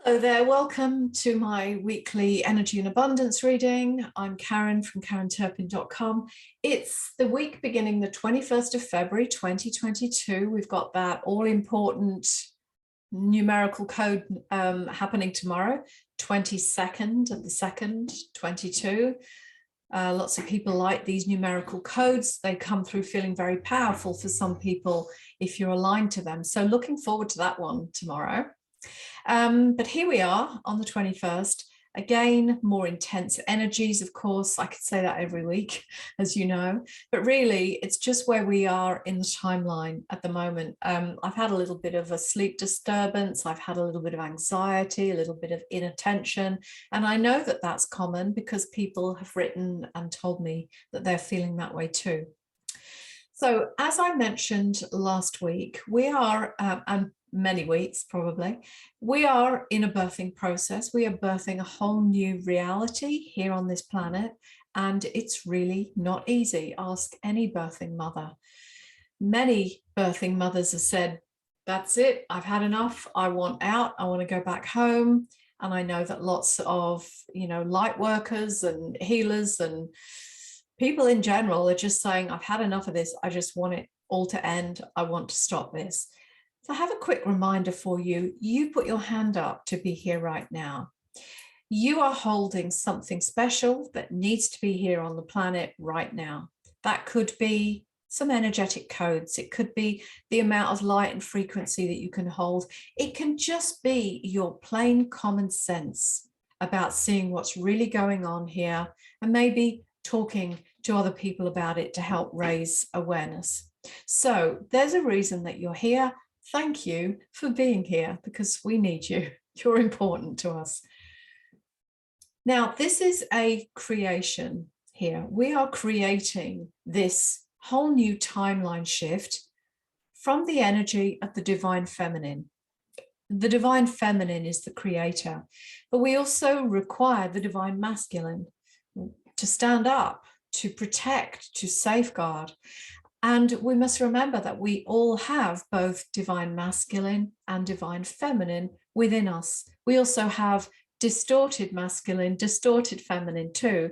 Hello there, welcome to my weekly energy and abundance reading. I'm Karen from karenturpin.com. It's the week beginning the 21st of February 2022. We've got that all important numerical code happening tomorrow, 22nd of the 2nd, 22. Lots of people like these numerical codes. They come through feeling very powerful for some people if you're aligned to them. So looking forward to that one tomorrow. But here we are on the 21st, again, more intense energies, of course. I could say that every week, as you know, but really it's just where we are in the timeline at the moment. I've had a little bit of a sleep disturbance. I've had a little bit of anxiety, a little bit of inattention. And I know that that's common because people have written and told me that they're feeling that way too. So as I mentioned last week, we are, and many weeks probably, we are in a birthing process. We are birthing a whole new reality here on this planet, and it's really not easy. Ask any birthing mother. Many birthing mothers have said, that's it, I've had enough, I want out, I want to go back home. And I know that lots of, light workers and healers and people in general are just saying, I've had enough of this. I just want it all to end. I want to stop this. So I have a quick reminder for you. You put your hand up to be here right now. You are holding something special that needs to be here on the planet right now. That could be some energetic codes. It could be the amount of light and frequency that you can hold. It can just be your plain common sense about seeing what's really going on here and maybe talking to other people about it to help raise awareness. So there's a reason that you're here. Thank you for being here because we need you. You're important to us. Now, this is a creation here. We are creating this whole new timeline shift from the energy of the divine feminine. The divine feminine is the creator, but we also require the divine masculine to stand up, to protect, to safeguard. And we must remember that we all have both divine masculine and divine feminine within us. We also have distorted masculine, distorted feminine too,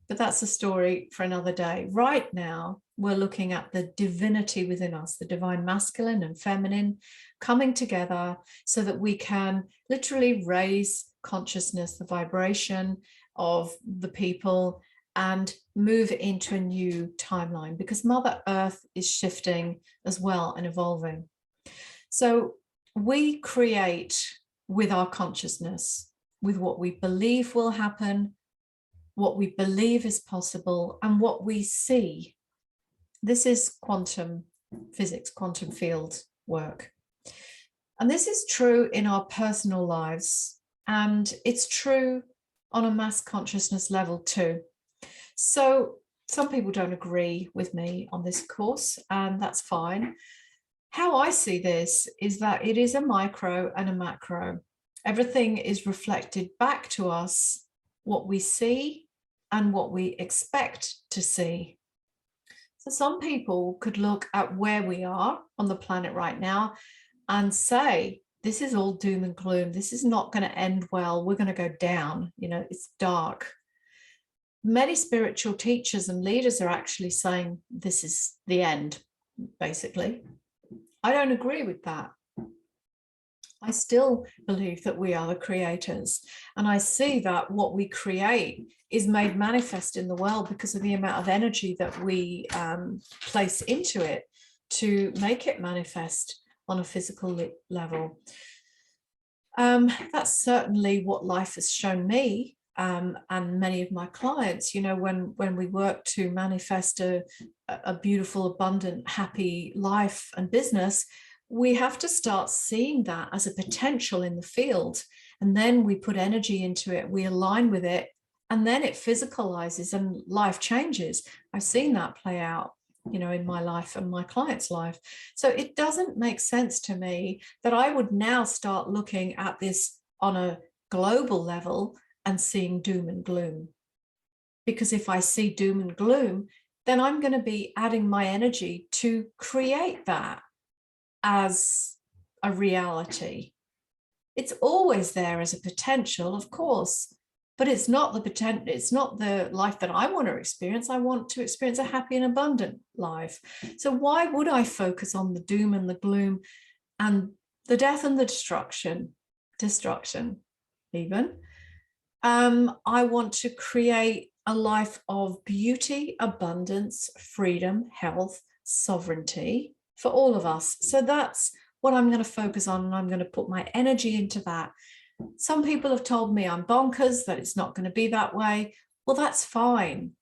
but that's a story for another day. Right now, we're looking at the divinity within us, the divine masculine and feminine coming together so that we can literally raise consciousness, the vibration of the people, and move into a new timeline because Mother Earth is shifting as well and evolving. So we create with our consciousness, with what we believe will happen, what we believe is possible, and what we see. This is quantum physics, quantum field work. And this is true in our personal lives, and it's true on a mass consciousness level too. So some people don't agree with me on this course, and that's fine. How I see this is that it is a micro and a macro. Everything is reflected back to us, what we see and what we expect to see. So some people could look at where we are on the planet right now and say, this is all doom and gloom. This is not going to end well. We're going to go down. It's dark. Many spiritual teachers and leaders are actually saying this is the end, basically. I don't agree with that. I still believe that we are the creators, and I see that what we create is made manifest in the world because of the amount of energy that we place into it to make it manifest on a physical level. That's certainly what life has shown me. And many of my clients, when we work to manifest a beautiful, abundant, happy life and business, we have to start seeing that as a potential in the field. And then we put energy into it, we align with it, and then it physicalizes and life changes. I've seen that play out, in my life and my client's life. So it doesn't make sense to me that I would now start looking at this on a global level and seeing doom and gloom. Because if I see doom and gloom, then I'm going to be adding my energy to create that as a reality. It's always there as a potential, of course, but it's not the potential, it's not the life that I want to experience. I want to experience a happy and abundant life. So why would I focus on the doom and the gloom and the death and the destruction even? I want to create a life of beauty, abundance, freedom, health, sovereignty for all of us. So that's what I'm going to focus on, and I'm going to put my energy into that. Some people have told me I'm bonkers, that it's not going to be that way. Well, that's fine.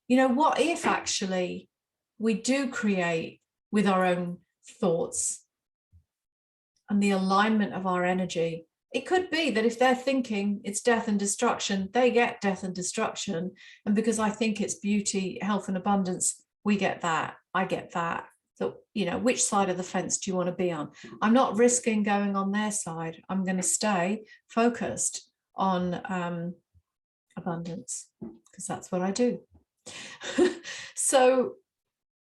You know, what if actually we do create with our own thoughts and the alignment of our energy? It could be that if they're thinking it's death and destruction, they get death and destruction. And because I think it's beauty, health, and abundance, we get that. I get that. So, you know, which side of the fence do you want to be on? I'm not risking going on their side. I'm going to stay focused on abundance, because that's what I do. So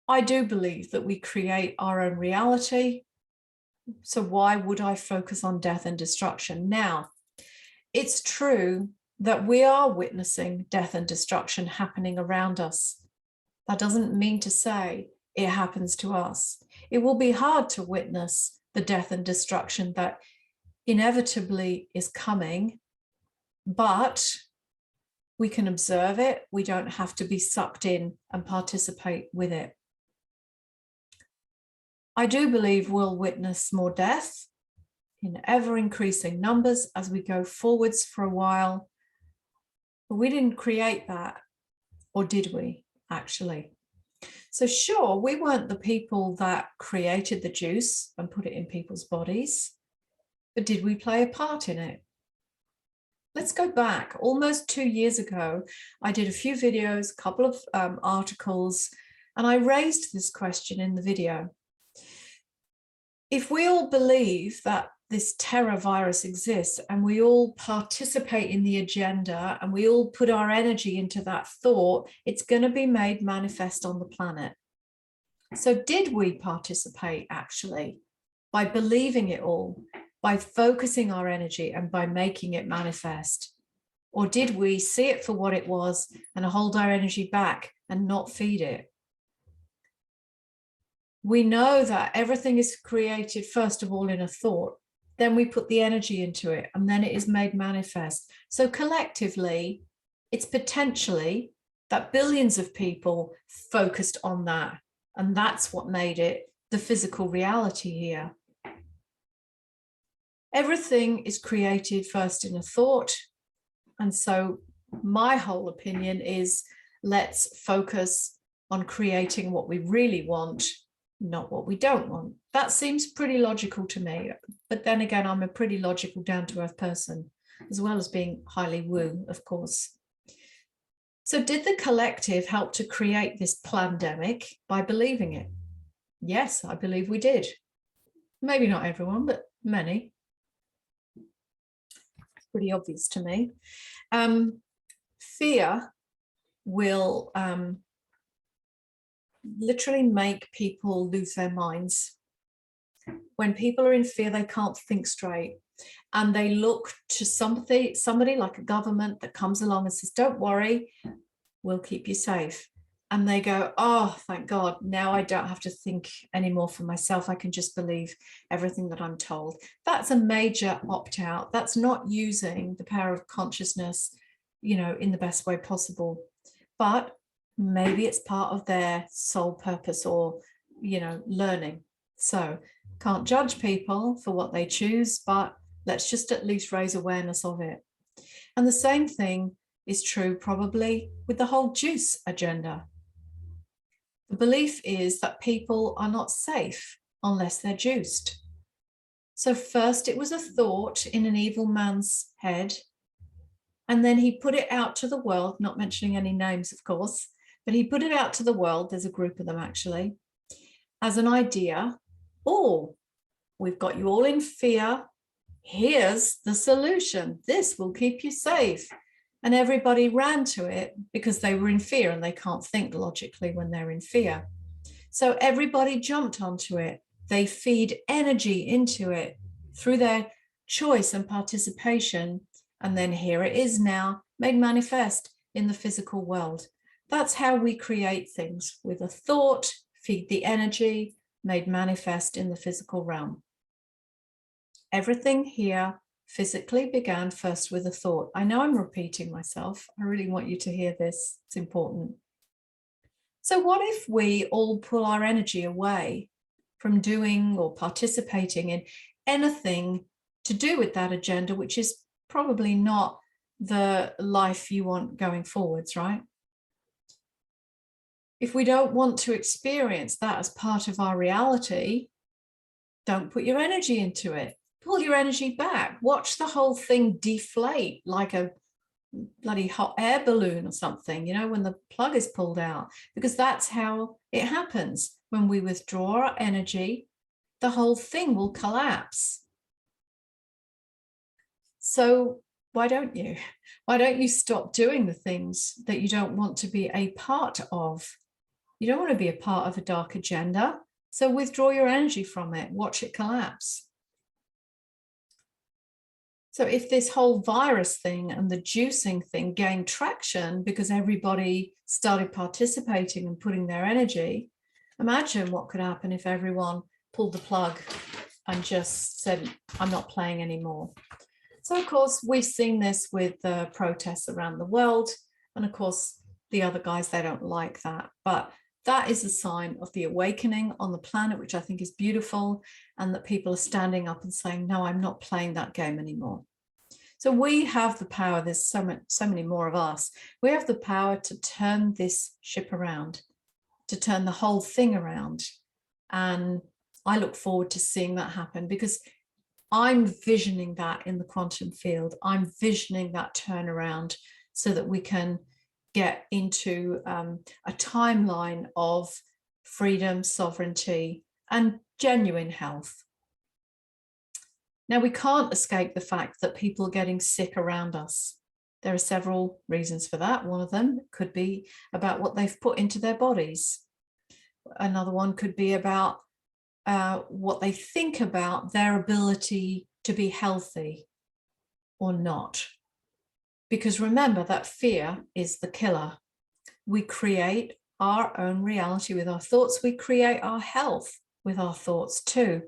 I do believe that we create our own reality. So why would I focus on death and destruction? Now, it's true that we are witnessing death and destruction happening around us. That doesn't mean to say it happens to us. It will be hard to witness the death and destruction that inevitably is coming, but we can observe it. We don't have to be sucked in and participate with it. I do believe we'll witness more death in ever increasing numbers as we go forwards for a while. But we didn't create that, or did we actually? So sure, we weren't the people that created the juice and put it in people's bodies, but did we play a part in it? Let's go back. Almost 2 years ago, I did a few videos, a couple of articles, and I raised this question in the video. If we all believe that this terror virus exists and we all participate in the agenda and we all put our energy into that thought, it's going to be made manifest on the planet. So did we participate actually by believing it all, by focusing our energy and by making it manifest? Or did we see it for what it was and hold our energy back and not feed it? We know that everything is created, first of all, in a thought. Then we put the energy into it, and then it is made manifest. So collectively, it's potentially that billions of people focused on that. And that's what made it the physical reality here. Everything is created first in a thought. And so my whole opinion is, let's focus on creating what we really want, not what we don't want. That seems pretty logical to me. But then again, I'm a pretty logical, down-to-earth person, as well as being highly woo, of course. So did the collective help to create this pandemic by believing it? Yes, I believe we did. Maybe not everyone, but many. It's pretty obvious to me. Fear will literally make people lose their minds. When people are in fear, they can't think straight, and they look to somebody like a government that comes along and says, don't worry, we'll keep you safe. And they go, oh, thank God, now I don't have to think anymore for myself. I can just believe everything that I'm told. That's a major opt-out. That's not using the power of consciousness, you know, in the best way possible. But maybe it's part of their sole purpose or, you know, learning. So can't judge people for what they choose, but let's just at least raise awareness of it. And the same thing is true probably with the whole juice agenda. The belief is that people are not safe unless they're juiced. So first it was a thought in an evil man's head, and then he put it out to the world, not mentioning any names, of course, but he put it out to the world, there's a group of them actually, as an idea. Oh, we've got you all in fear. Here's the solution. This will keep you safe. And everybody ran to it because they were in fear and they can't think logically when they're in fear. So everybody jumped onto it. They feed energy into it through their choice and participation. And then here it is now, made manifest in the physical world. That's how we create things, with a thought, feed the energy, made manifest in the physical realm. Everything here physically began first with a thought. I know I'm repeating myself. I really want you to hear this. It's important. So what if we all pull our energy away from doing or participating in anything to do with that agenda, which is probably not the life you want going forwards, right? If we don't want to experience that as part of our reality, don't put your energy into it. Pull your energy back. Watch the whole thing deflate like a bloody hot air balloon or something, you know, when the plug is pulled out, because that's how it happens. When we withdraw our energy, the whole thing will collapse. So why don't you? Why don't you stop doing the things that you don't want to be a part of? You don't want to be a part of a dark agenda. So withdraw your energy from it. Watch it collapse. So if this whole virus thing and the juicing thing gained traction because everybody started participating and putting their energy, imagine what could happen if everyone pulled the plug and just said, I'm not playing anymore. So of course, we've seen this with the protests around the world. And of course, the other guys, they don't like that. But that is a sign of the awakening on the planet, which I think is beautiful, and that people are standing up and saying, no, I'm not playing that game anymore. So we have the power, there's so many more of us, we have the power to turn this ship around, to turn the whole thing around. And I look forward to seeing that happen, because I'm visioning that in the quantum field. I'm visioning that turnaround so that we can get into a timeline of freedom, sovereignty, and genuine health. Now, we can't escape the fact that people are getting sick around us. There are several reasons for that. One of them could be about what they've put into their bodies. Another one could be about what they think about their ability to be healthy or not. Because remember that fear is the killer. We create our own reality with our thoughts. We create our health with our thoughts too.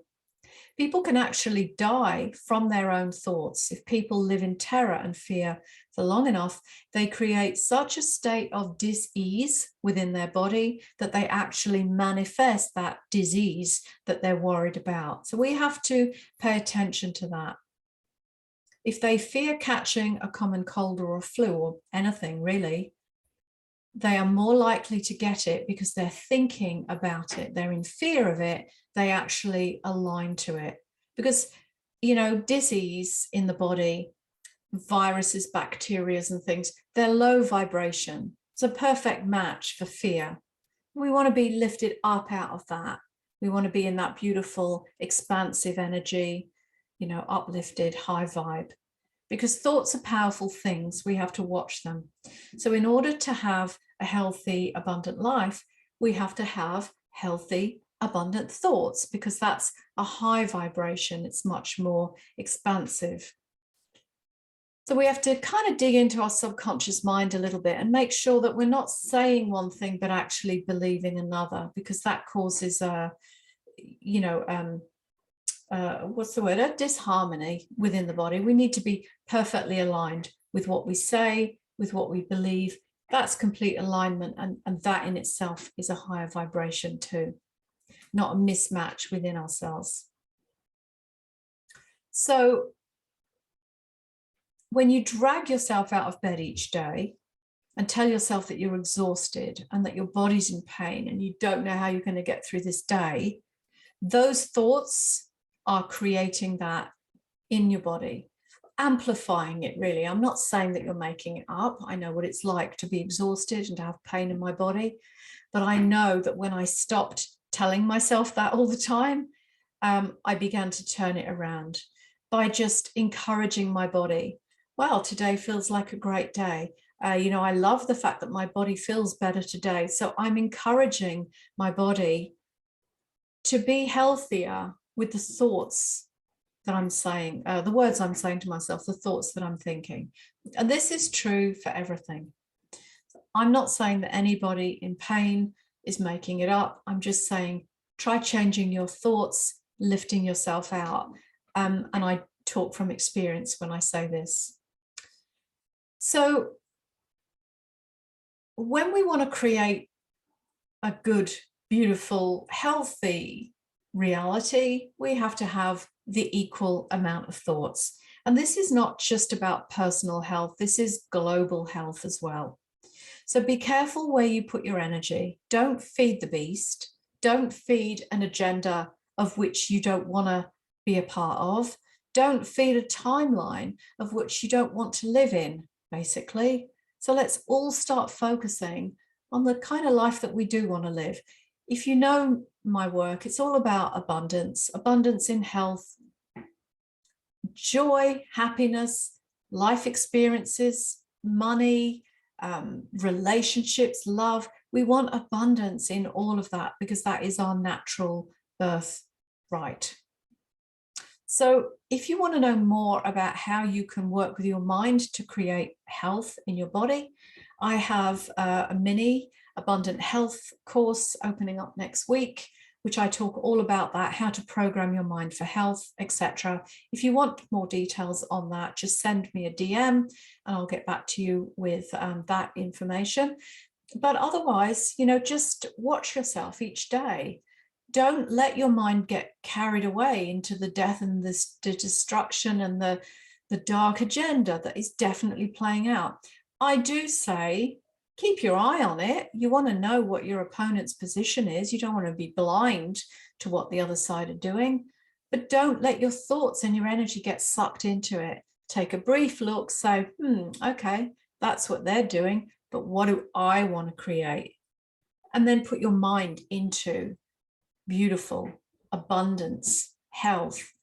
People can actually die from their own thoughts. If people live in terror and fear for long enough, they create such a state of dis-ease within their body that they actually manifest that disease that they're worried about. So we have to pay attention to that. If they fear catching a common cold or a flu or anything really, they are more likely to get it because they're thinking about it. They're in fear of it. They actually align to it. Because, you know, disease in the body, viruses, bacteria and things, they're low vibration. It's a perfect match for fear. We want to be lifted up out of that. We want to be in that beautiful, expansive energy, you know, uplifted, high vibe. Because thoughts are powerful things, we have to watch them. So in order to have a healthy, abundant life, we have to have healthy, abundant thoughts, because that's a high vibration. It's much more expansive. So we have to kind of dig into our subconscious mind a little bit and make sure that we're not saying one thing but actually believing another, because that causes a, you know, what's the word, a disharmony within the body. We need to be perfectly aligned with what we say, with what we believe. That's complete alignment, and that in itself is a higher vibration too, not a mismatch within ourselves. So when you drag yourself out of bed each day and tell yourself that you're exhausted and that your body's in pain and you don't know how you're going to get through this day, those thoughts are creating that in your body, amplifying it really. I'm not saying that you're making it up. I know what it's like to be exhausted and to have pain in my body. But I know that when I stopped telling myself that all the time, I began to turn it around by just encouraging my body. Well, today feels like a great day. You know, I love the fact that my body feels better today. So I'm encouraging my body to be healthier with the thoughts that I'm saying, the words I'm saying to myself, the thoughts that I'm thinking. And this is true for everything. I'm not saying that anybody in pain is making it up. I'm just saying, try changing your thoughts, lifting yourself out. And I talk from experience when I say this. So when we want to create a good, beautiful, healthy reality, we have to have the equal amount of thoughts. And this is not just about personal health, this is global health as well. So be careful where you put your energy. Don't feed the beast. Don't feed an agenda of which you don't want to be a part of. Don't feed a timeline of which you don't want to live in, basically. So let's all start focusing on the kind of life that we do want to live. If you know my work, it's all about abundance, abundance in health, joy, happiness, life experiences, money, relationships, love. We want abundance in all of that because that is our natural birthright. So if you want to know more about how you can work with your mind to create health in your body, I have a mini abundant health course opening up next week, which I talk all about that, how to program your mind for health, etc. If you want more details on that, just send me a DM and I'll get back to you with that information. But otherwise, just watch yourself each day. Don't let your mind get carried away into the death and the destruction and the dark agenda that is definitely playing out. I do say, keep your eye on it. You want to know what your opponent's position is. You don't want to be blind to what the other side are doing, but don't let your thoughts and your energy get sucked into it. Take a brief look, say, okay, that's what they're doing, but what do I want to create? And then put your mind into beautiful abundance, health,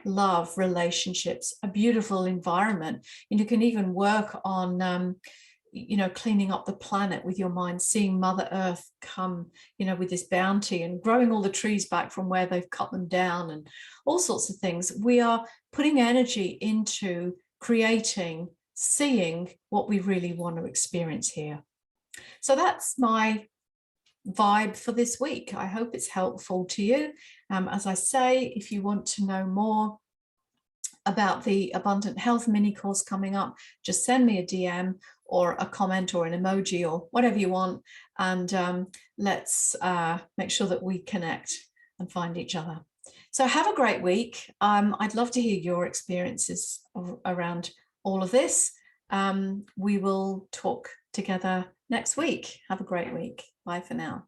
love, relationships, a beautiful environment. And you can even work on cleaning up the planet with your mind, seeing Mother Earth come, with this bounty and growing all the trees back from where they've cut them down and all sorts of things. We are putting energy into creating, seeing what we really want to experience here. So that's my vibe for this week. I hope it's helpful to you. As I say, if you want to know more about the Abundant Health mini course coming up, just send me a DM or a comment or an emoji or whatever you want, and let's make sure that we connect and find each other. So have a great week. I'd love to hear your experiences around all of this. We will talk together next week. Have a great week. Bye for now.